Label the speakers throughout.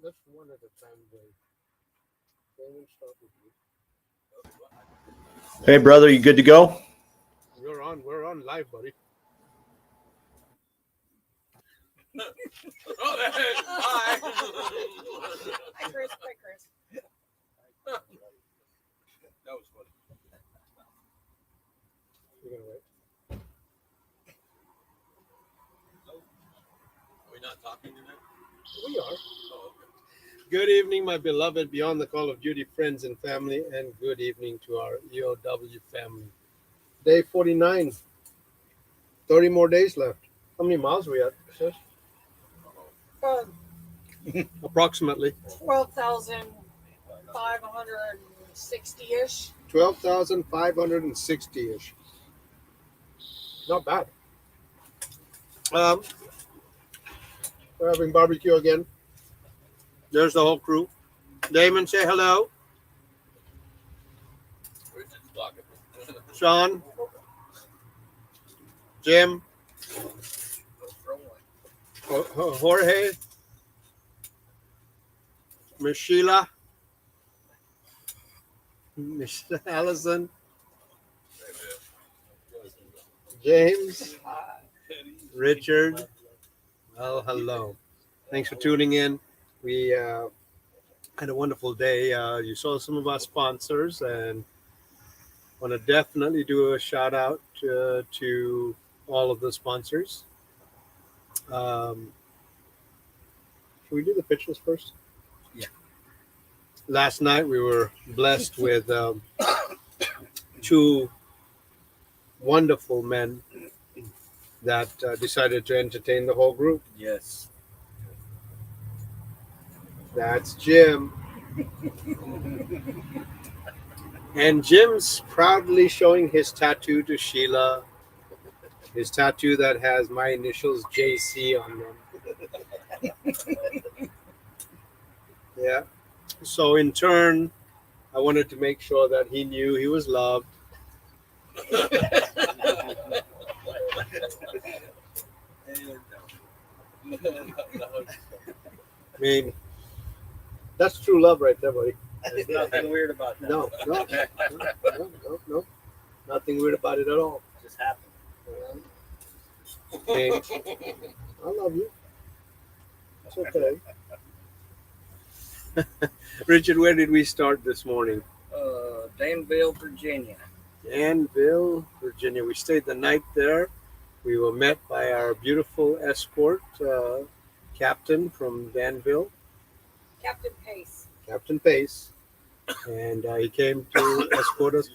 Speaker 1: Let's one at a time, Dave. We'll start with you.
Speaker 2: Hey, brother, you good to go?
Speaker 1: You're on. We're on live, buddy.
Speaker 3: Hi.
Speaker 4: Hi, Chris. Hi, Chris.
Speaker 3: That was funny.
Speaker 1: You're gonna wait.
Speaker 3: Are we not talking tonight?
Speaker 1: We are.
Speaker 3: Oh, okay.
Speaker 1: Good evening, my beloved Beyond the Call of Duty friends and family, and good evening to our EOW family. Day 49. 30 more days left. How many miles are we at, sis? Approximately
Speaker 4: 12,560-ish.
Speaker 1: 12,560-ish. Not bad. We're having barbecue again. There's the whole crew. Damon, say hello.
Speaker 3: Richard's blocking.
Speaker 1: Sean. Jim. Jorge. Miss Sheila. Miss Allison. James. Richard. Well, hello. Thanks for tuning in. We had a wonderful day. You saw some of our sponsors, and want to definitely do a shout out to all of the sponsors. Should we do the pitch list first?
Speaker 3: Yeah.
Speaker 1: Last night we were blessed with two wonderful men that decided to entertain the whole group.
Speaker 3: Yes.
Speaker 1: That's Jim. And Jim's proudly showing his tattoo to Sheila. His tattoo that has my initials JC on them. Yeah. So in turn, I wanted to make sure that he knew he was loved. I mean, that's true love right there, buddy.
Speaker 5: There's nothing weird about that.
Speaker 1: No. Nothing weird about it at all.
Speaker 5: It just happened.
Speaker 1: Hey, I love you. It's okay. Richard, where did we start this morning?
Speaker 5: Danville, Virginia.
Speaker 1: Danville, Virginia. We stayed the night there. We were met by our beautiful escort captain from Danville,
Speaker 4: Captain Pace.
Speaker 1: Captain Pace, and he came to escort us.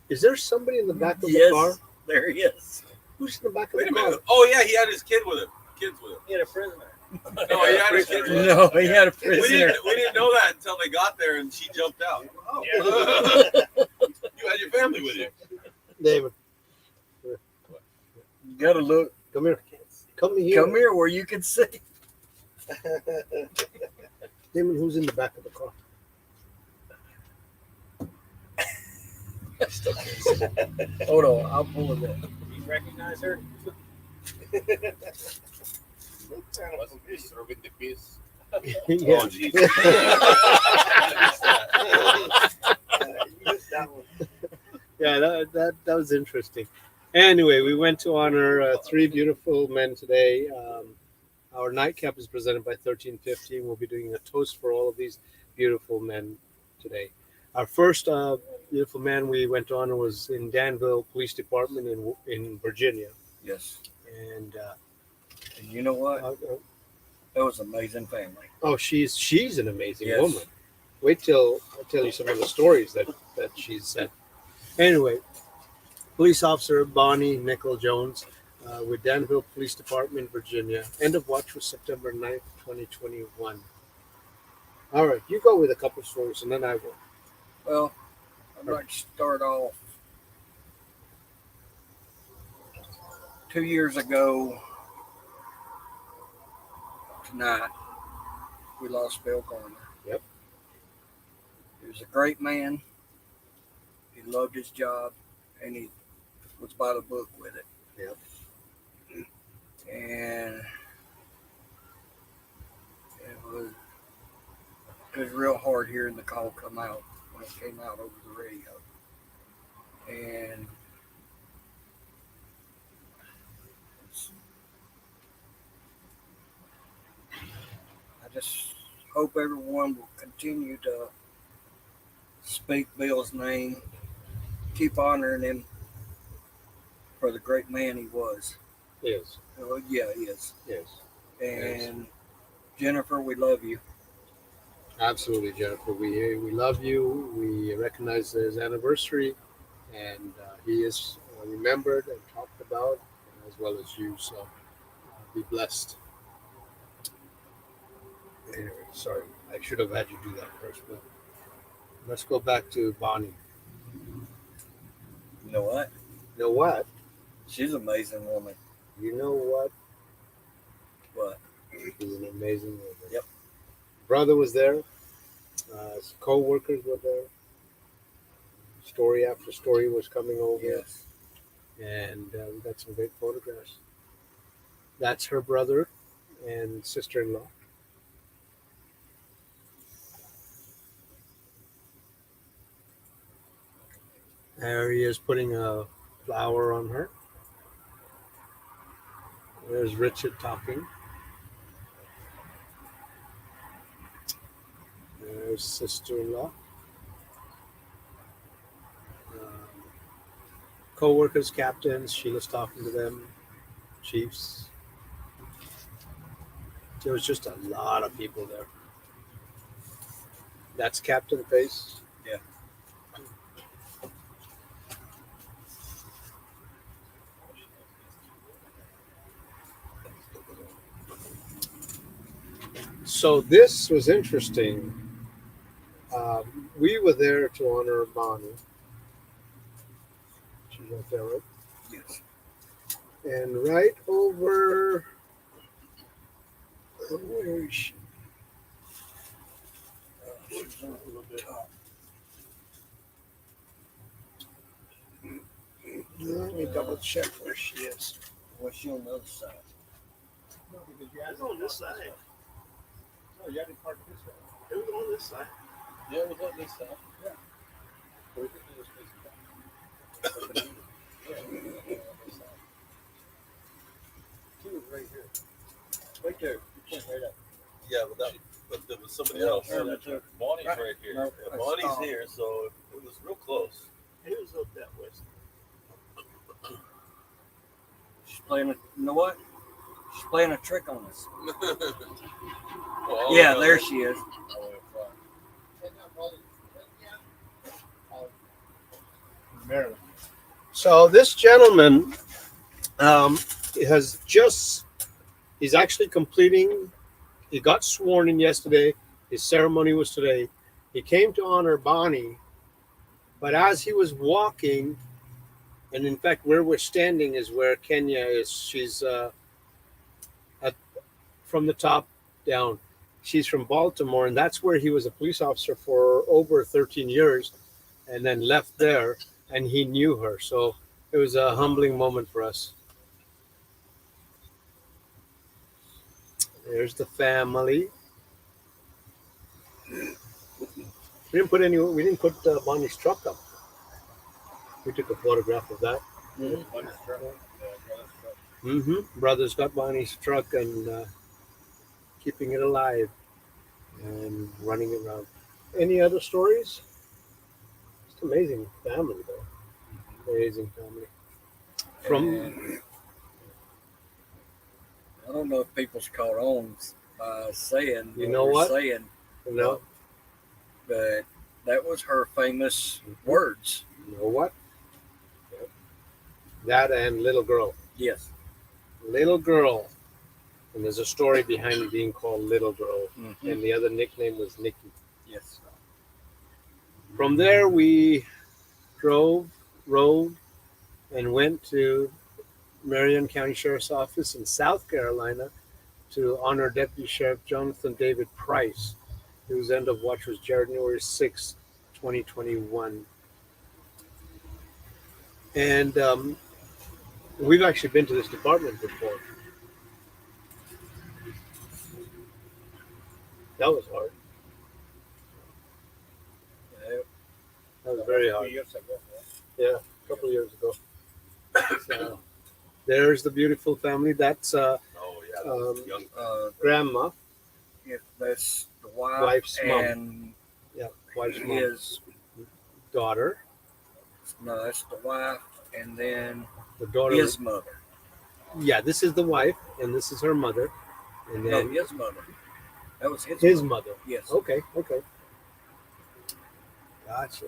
Speaker 1: Is there somebody in the back of the car?
Speaker 5: There he is.
Speaker 1: Who's in the back of
Speaker 3: Wait
Speaker 1: the
Speaker 3: a
Speaker 1: car?
Speaker 3: minute. Oh, yeah, he had his kid with him. Kids with him.
Speaker 5: He had a prisoner.
Speaker 3: No, he had his kids with him.
Speaker 5: No, he had a
Speaker 3: We
Speaker 5: prisoner.
Speaker 3: didn't know that until they got there and she jumped out. Oh. You had your family with you.
Speaker 1: David,
Speaker 5: You gotta look.
Speaker 1: come here. Come here.
Speaker 5: Come here where you can see.
Speaker 1: David, who's in the back of the car?
Speaker 5: Hold on, I'll pull it in.
Speaker 6: You recognize her?
Speaker 3: Serving the peace.
Speaker 1: Yeah.
Speaker 3: Oh, geez.
Speaker 1: Yeah, that was interesting. Anyway, we went to honor three beautiful men today. Our nightcap is presented by 1350. We'll be doing a toast for all of these beautiful men today. Our first beautiful man we went to honor was in Danville Police Department in Virginia.
Speaker 5: Yes.
Speaker 1: And
Speaker 5: And you know what? That was an amazing family.
Speaker 1: oh, she's an amazing
Speaker 5: Yes.
Speaker 1: woman. Wait till I tell you some of the stories that she's said. Anyway, police officer Bonnie Nicole Jones with Danville Police Department, Virginia. End of watch was September 9th, 2021. All right, you go with a couple stories and then I will.
Speaker 5: Well, I'd like to start off 2 years ago tonight. We lost Bill Garner.
Speaker 1: Yep.
Speaker 5: He was a great man. He loved his job, and he was by the book with it.
Speaker 1: Yep.
Speaker 5: And it was real hard hearing the call come out when it came out over the radio. And I just hope everyone will continue to speak Bill's name, keep honoring him for the great man he was.
Speaker 1: Yes.
Speaker 5: Yeah, he is.
Speaker 1: Yes.
Speaker 5: And Jennifer, we love you.
Speaker 1: Absolutely, Jennifer. We love you. We recognize his anniversary, and he is remembered and talked about, as well as you. So be blessed. Anyway, sorry, I should have had you do that first, but let's go back to Bonnie.
Speaker 5: You know what?
Speaker 1: You know what?
Speaker 5: She's an amazing woman.
Speaker 1: You know what?
Speaker 5: What?
Speaker 1: She's an amazing woman.
Speaker 5: Yep.
Speaker 1: Brother was there. His co-workers were there. Story after story was coming over.
Speaker 5: Yes.
Speaker 1: And we got some great photographs. That's her brother and sister-in-law. There he is putting a flower on her. There's Richard talking. There's sister-in-law. Co-workers, captains, Sheila's talking to them, chiefs. There was just a lot of people there. That's Captain Face.
Speaker 5: Yeah.
Speaker 1: So this was interesting. We were there to honor Bonnie. She's right there, right?
Speaker 5: Yes.
Speaker 1: And right over, where is she?
Speaker 5: She's on the top.
Speaker 1: Let me double check where she is.
Speaker 5: Well, she's on the other side.
Speaker 1: No, because you guys on this side. No, you had to park this way. It was on this side.
Speaker 3: Yeah, it was on this side.
Speaker 1: Yeah. She was right here.
Speaker 5: Right there. You point right up.
Speaker 3: Yeah, but there was somebody else. Bonnie's right here.
Speaker 5: No,
Speaker 3: Yeah, Bonnie's
Speaker 5: stop.
Speaker 3: here, so it was real close.
Speaker 1: It was up that way.
Speaker 5: She's playing you know what? She's playing a trick on us.
Speaker 3: Well,
Speaker 5: Yeah, there she is.
Speaker 1: Marion. So this gentleman he's actually completing, he got sworn in yesterday. His ceremony was today. He came to honor Bonnie, but as he was walking, and in fact, where we're standing is where Kenya is. She's from the top down. She's from Baltimore, and that's where he was a police officer for over 13 years and then left there, and he knew her. So it was a humbling moment for us. There's the family. We didn't put Bonnie's truck up. We took a photograph of that. Brothers got Bonnie's truck and keeping it alive and running it around. Any other stories? It's amazing family, though. Amazing family. From
Speaker 5: I don't know if people's caught on saying
Speaker 1: You know what?
Speaker 5: saying,
Speaker 1: no,
Speaker 5: but that was her famous words.
Speaker 1: you know what? Yep. That and little girl.
Speaker 5: Yes.
Speaker 1: Little girl. And there's a story behind it being called Little Girl.
Speaker 5: Mhm.
Speaker 1: And the other nickname was Nikki.
Speaker 5: Yes.
Speaker 1: From there, we rode, and went to Marion County Sheriff's Office in South Carolina to honor Deputy Sheriff Jonathan David Price, whose end of watch was January 6, 2021. And we've actually been to this department before. That was hard.
Speaker 5: Yeah,
Speaker 1: That was very hard. Yeah, a couple of years ago. So, there's the beautiful family. That's
Speaker 3: Oh yeah, young.
Speaker 1: grandma,
Speaker 5: that's the wife
Speaker 1: Wife's mom.
Speaker 5: and
Speaker 1: wife's mom,
Speaker 5: his.
Speaker 1: daughter,
Speaker 5: No, that's the wife and then
Speaker 1: the daughter.
Speaker 5: his mother.
Speaker 1: Yeah, this is the wife, and this is her mother, and
Speaker 5: No,
Speaker 1: then
Speaker 5: his mother. That was
Speaker 1: his mother.
Speaker 5: Yes.
Speaker 1: Okay. Gotcha.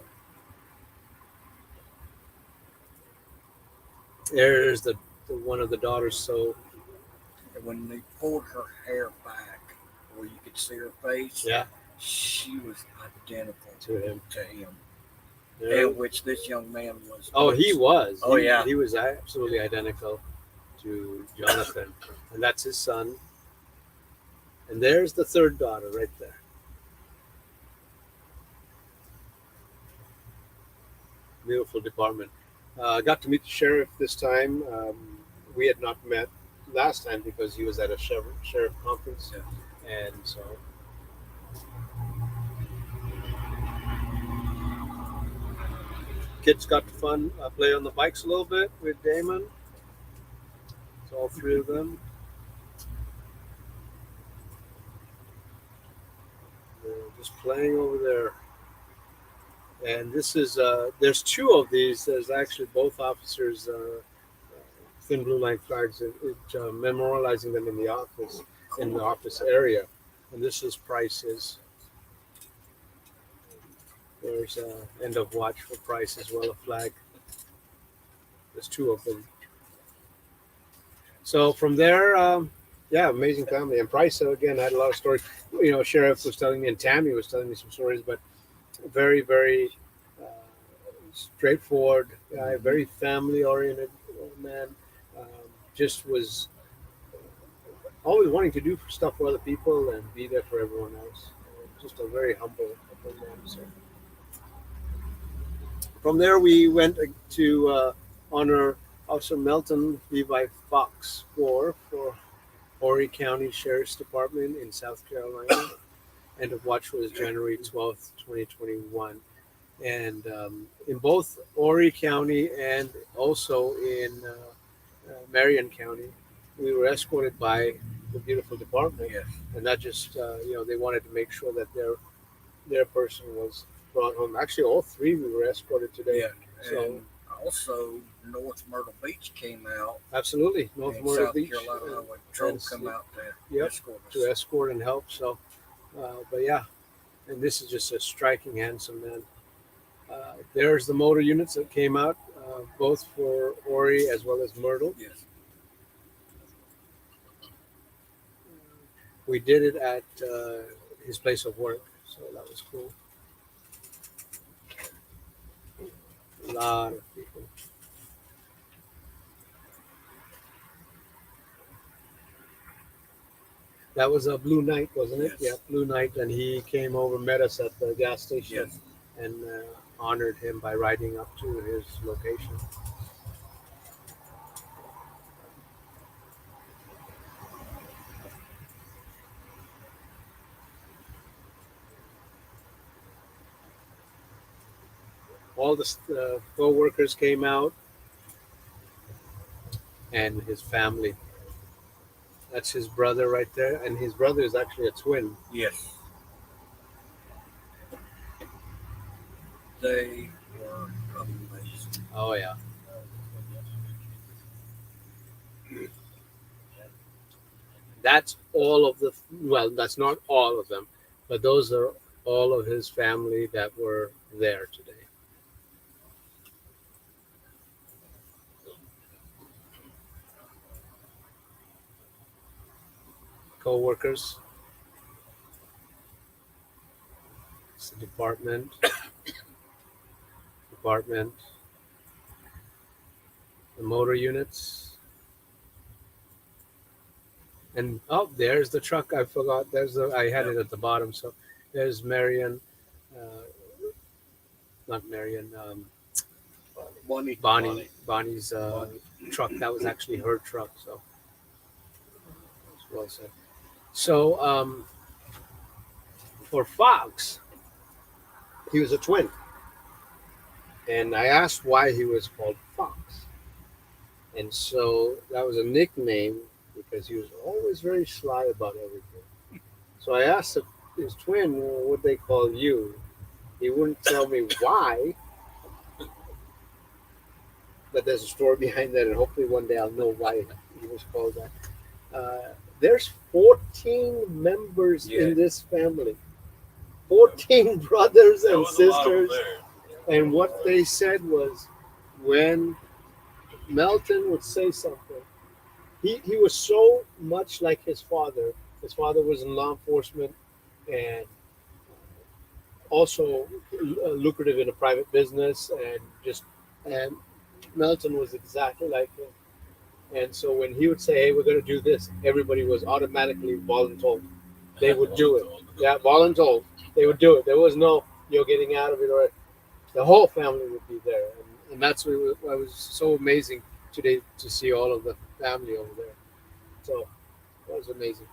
Speaker 1: There's the one of the daughters. So
Speaker 5: And when they pulled her hair back, where you could see her face,
Speaker 1: yeah,
Speaker 5: she was identical
Speaker 1: to him.
Speaker 5: Yeah. And which this young man was.
Speaker 1: Oh, he was.
Speaker 5: Oh,
Speaker 1: He-
Speaker 5: yeah.
Speaker 1: He was absolutely identical to Jonathan, and that's his son. And there's the third daughter right there. Beautiful department. Got to meet the sheriff this time. We had not met last time because he was at a sheriff conference, and so. Kids got to play on the bikes a little bit with Damon. It's all three of them. They're just playing over there. And this is, there's two of these. There's actually both officers, thin blue line flags, memorializing them in the office area. And this is Price's. There's end of watch for Price as well, a flag. There's two of them. So from there, amazing family. And Price, again, had a lot of stories. You know, Sheriff was telling me, and Tammy was telling me some stories, but very, very straightforward guy, very family-oriented man. Just was always wanting to do stuff for other people and be there for everyone else. Just a very humble man. So. From there, we went to honor Officer Melton Levi Fox Gore for Horry County Sheriff's Department in South Carolina. End of watch was January 12th, 2021. And in both Horry County and also in Marion County, we were escorted by the beautiful department.
Speaker 5: Yes.
Speaker 1: And that just, they wanted to make sure that their person was brought home. Actually, all three we were escorted today.
Speaker 5: Yeah.
Speaker 1: So
Speaker 5: And also, North Myrtle Beach came out.
Speaker 1: absolutely, North
Speaker 5: and
Speaker 1: Myrtle
Speaker 5: South
Speaker 1: Beach
Speaker 5: Carolina, when Troll come out to escort us.
Speaker 1: to escort and help. So, but yeah, and this is just a striking, handsome man. There's the motor units that came out, both for Horry as well as Myrtle.
Speaker 5: Yes.
Speaker 1: We did it at his place of work, so that was cool. A lot of people. That was a Blue Night, wasn't it?
Speaker 5: Yes.
Speaker 1: Yeah, Blue Night, and he came over, met us at the gas station,
Speaker 5: Yes.
Speaker 1: and honored him by riding up to his location. All the co-workers came out, and his family. That's his brother right there, and his brother is actually a twin.
Speaker 5: Yes. They were amazing.
Speaker 1: Oh yeah. That's all of the. Well, that's not all of them, but those are all of his family that were there today. Co-workers. It's the department. The motor units. And there's the truck. I forgot. I had it at the bottom. So there's Marion, not Marion. Bonnie's truck. That was actually her truck. So well said. So for Fox, he was a twin. And I asked why he was called Fox. And so that was a nickname because he was always very sly about everything. So I asked his twin, well, what they call you. He wouldn't tell me why, but there's a story behind that, and hopefully one day I'll know why he was called that. There's 14 members in this family, 14 brothers
Speaker 3: There
Speaker 1: and
Speaker 3: was a lot of them
Speaker 1: sisters.
Speaker 3: there.
Speaker 1: And what they said was when Melton would say something, he was so much like his father. His father was in law enforcement and also lucrative in a private business, and Melton was exactly like him. And so when he would say, "Hey, we're going to do this," everybody was automatically voluntold. They would do it. Yeah, voluntold. They would do it. There was no you're getting out of it, or the whole family would be there, and that's why it was so amazing today to see all of the family over there. So that was amazing.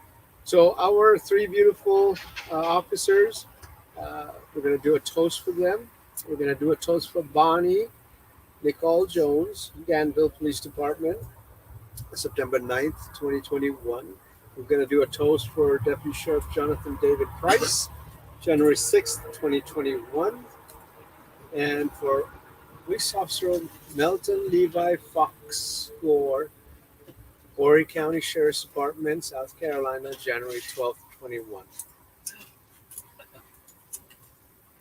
Speaker 1: So our three beautiful officers, we're going to do a toast for them. We're going to do a toast for Bonnie, Nicole Jones, Danville Police Department, September 9th, 2021. We're going to do a toast for Deputy Sheriff Jonathan David Price, January 6th, 2021. And for Police Officer Melton Levi Fox Gore, Horry County Sheriff's Department, South Carolina, January 12th, 21.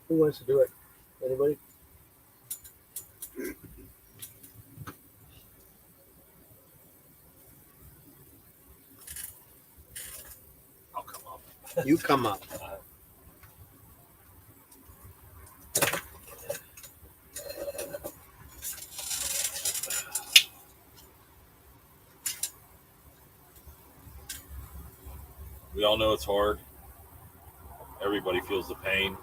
Speaker 1: Who wants to do it? Anybody?
Speaker 3: I'll come up.
Speaker 1: You come up.
Speaker 3: We all know it's hard. Everybody feels the pain.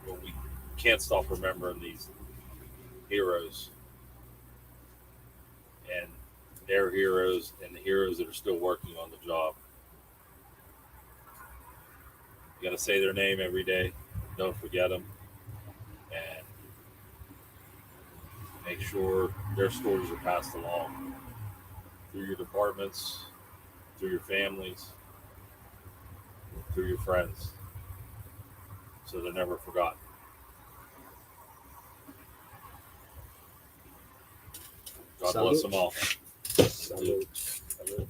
Speaker 3: But we can't stop remembering these heroes and their heroes and the heroes that are still working on the job. You got to say their name every day. Don't forget them. And make sure their stories are passed along through your departments, through your families, through your friends, so they're never forgotten. God bless them all.
Speaker 1: Salute. Salute.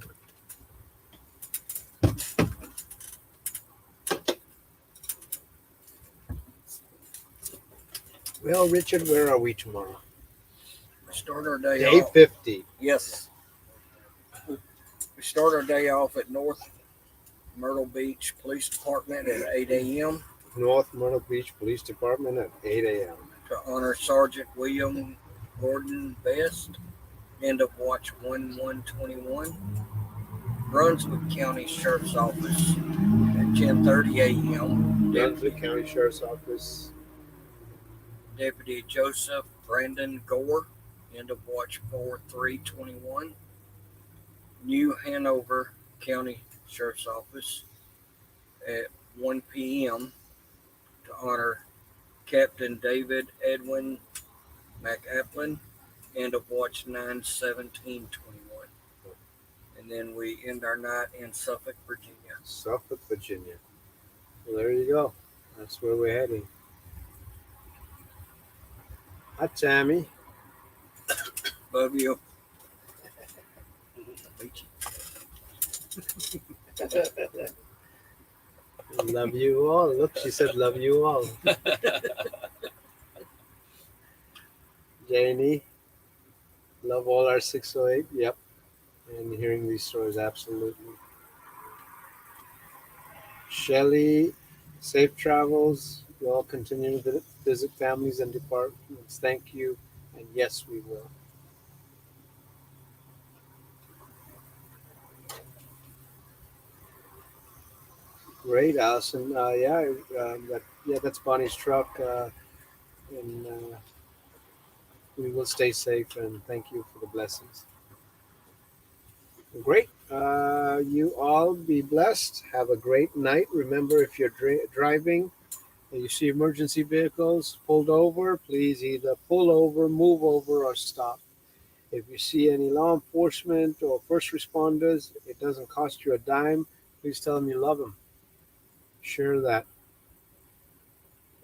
Speaker 1: Well, Richard, where are we tomorrow?
Speaker 5: We start our day
Speaker 1: Day
Speaker 5: off.
Speaker 1: 50.
Speaker 5: Yes. We start our day off at North Myrtle Beach Police Department at 8 a.m.
Speaker 1: North Myrtle Beach Police Department at 8 a.m.
Speaker 5: to honor Sergeant William Gordon Best, end of Watch 1121, Brunswick County Sheriff's Office at 10:30 a.m.
Speaker 1: Danville County Sheriff's Office.
Speaker 5: Deputy Joseph Brandon Gore, end of Watch 4321, New Hanover County Sheriff's Office at 1 p.m. to honor Captain David Edwin McAplin, end of Watch 9/17/21. And then we end our night in Suffolk, Virginia.
Speaker 1: Suffolk, Virginia. Well, there you go. That's where we're heading. Hi, Tammy.
Speaker 5: Love you.
Speaker 1: Love you all. Look, she said, love you all. Janie, love all our 608. Yep. And hearing these stories, absolutely. Shelly, safe travels. You all continue to visit families and departments. Thank you. And yes, we will. Great, Allison. That's Bonnie's truck. And we will stay safe and thank you for the blessings. Great. You all be blessed. Have a great night. Remember, if you're driving and you see emergency vehicles pulled over, please either pull over, move over, or stop. If you see any law enforcement or first responders, it doesn't cost you a dime. Please tell them you love them. Share that.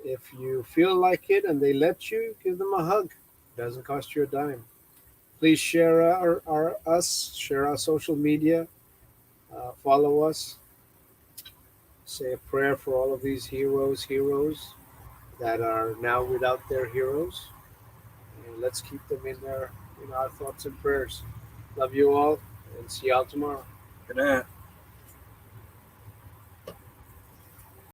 Speaker 1: If you feel like it and they let you, give them a hug. It doesn't cost you a dime. Please share share our social media, follow us, say a prayer for all of these heroes that are now without their heroes, and let's keep them in our thoughts and prayers. Love you all, and see y'all tomorrow.
Speaker 5: Good night.